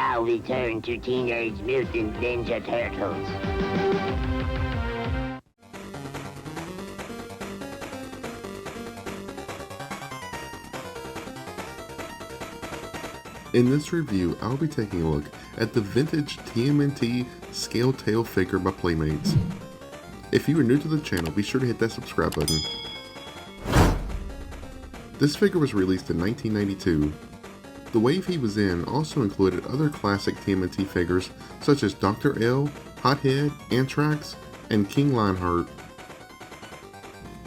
now return to Teenage Mutant Ninja Turtles. In this review, I'll be taking a look at the vintage Tmnt scale tail figure by Playmates. If you are new to the channel, be sure to hit that subscribe button. This figure was released in 1992. The wave he was in also included other classic Tmnt figures such as Dr. L, Hothead, Anthrax, and King Lionheart.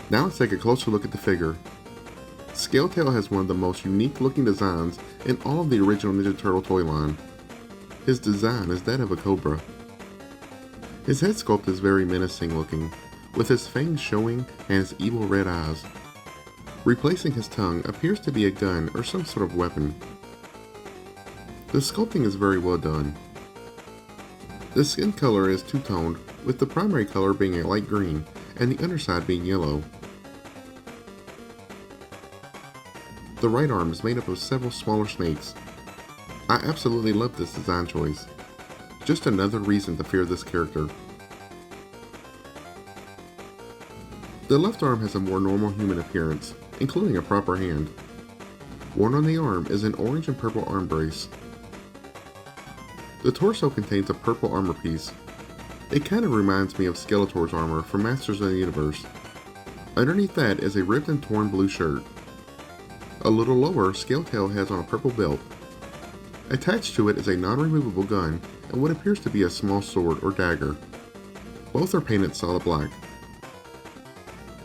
Now let's take a closer look at the figure. Scaletail has one of the most unique looking designs in all of the original Ninja Turtle toy line. His design is that of a cobra. His head sculpt is very menacing looking, with his fangs showing and his evil red eyes. Replacing his tongue appears to be a gun or some sort of weapon. The sculpting is very well done. The skin color is two-toned, with the primary color being a light green and the underside being yellow. The right arm is made up of several smaller snakes. I absolutely love this design choice. Just another reason to fear this character. The left arm has a more normal human appearance, including a proper hand. Worn on the arm is an orange and purple arm brace. The torso contains a purple armor piece. It kind of reminds me of Skeletor's armor from Masters of the Universe. Underneath that is a ripped and torn blue shirt. A little lower, Scaletail has on a purple belt. Attached to it is a non-removable gun and what appears to be a small sword or dagger. Both are painted solid black.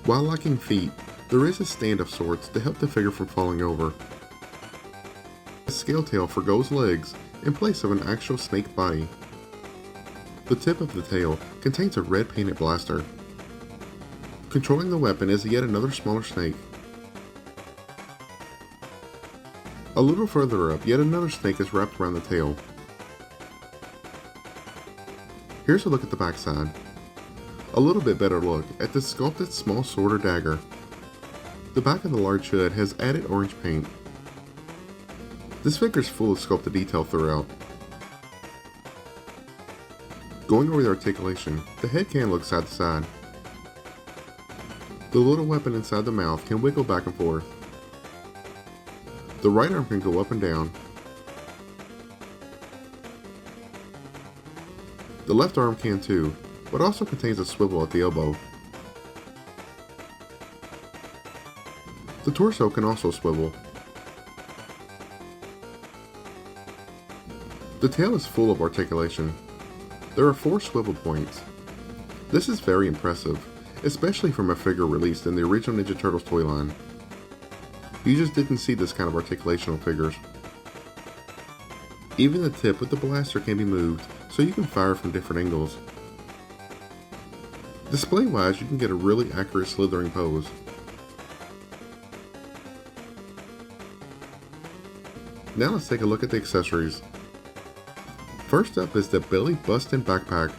While lacking feet, there is a stand of sorts to help the figure from falling over. The Scaletail forgoes legs in place of an actual snake body. The tip of the tail contains a red painted blaster. Controlling the weapon is yet another smaller snake. A little further up, yet another snake is wrapped around the tail. Here's a look at the backside. A little bit better look at the sculpted small sword or dagger. The back of the large hood has added orange paint. This figure is full of sculpted detail throughout. Going over the articulation, the head can look side to side. The little weapon inside the mouth can wiggle back and forth. The right arm can go up and down. The left arm can too, but also contains a swivel at the elbow. The torso can also swivel. The tail is full of articulation. There are 4 swivel points. This is very impressive, especially from a figure released in the original Ninja Turtles toy line. You just didn't see this kind of articulation on figures. Even the tip with the blaster can be moved, so you can fire from different angles. Display-wise, you can get a really accurate slithering pose. Now let's take a look at the accessories. First up is the belly bustin' backpack.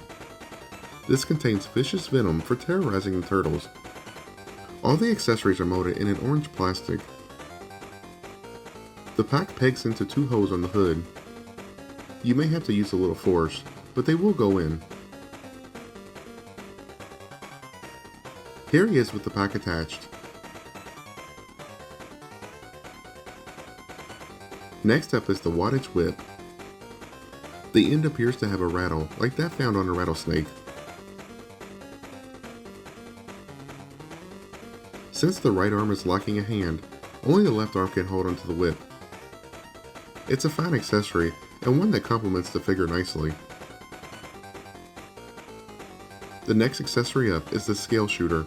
This contains vicious venom for terrorizing the turtles. All the accessories are molded in an orange plastic. The pack pegs into 2 holes on the hood. You may have to use a little force, but they will go in. Here he is with the pack attached. Next up is the wattage whip. The end appears to have a rattle, like that found on a rattlesnake. Since the right arm is lacking a hand, only the left arm can hold onto the whip. It's a fine accessory, and one that complements the figure nicely. The next accessory up is the scale shooter.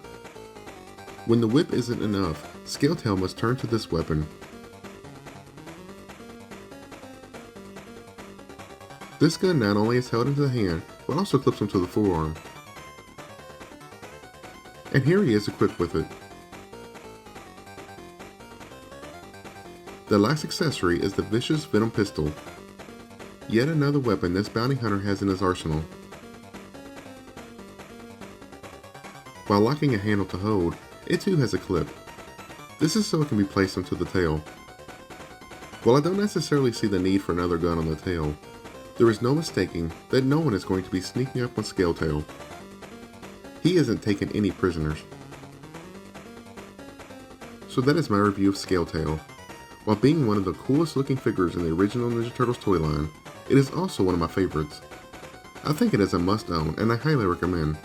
When the whip isn't enough, Scaletail must turn to this weapon. This gun not only is held into the hand, but also clips onto the forearm. And here he is equipped with it. The last accessory is the vicious venom pistol. Yet another weapon this bounty hunter has in his arsenal. While lacking a handle to hold, it too has a clip. This is so it can be placed onto the tail. While I don't necessarily see the need for another gun on the tail, There is no mistaking that no one is going to be sneaking up on Scaletail. He isn't taking any prisoners. So that is my review of Scaletail. While being one of the coolest looking figures in the original Ninja Turtles toy line, it is also one of my favorites. I think it is a must own and I highly recommend.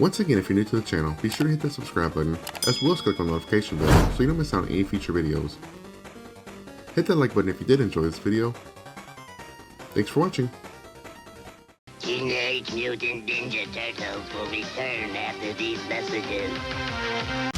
Once again, if you're new to the channel, be sure to hit that subscribe button, as well as click on the notification bell so you don't miss out on any future videos. Hit that like button if you did enjoy this video. Thanks for watching. Teenage Mutant Ninja Turtles will return after these messages.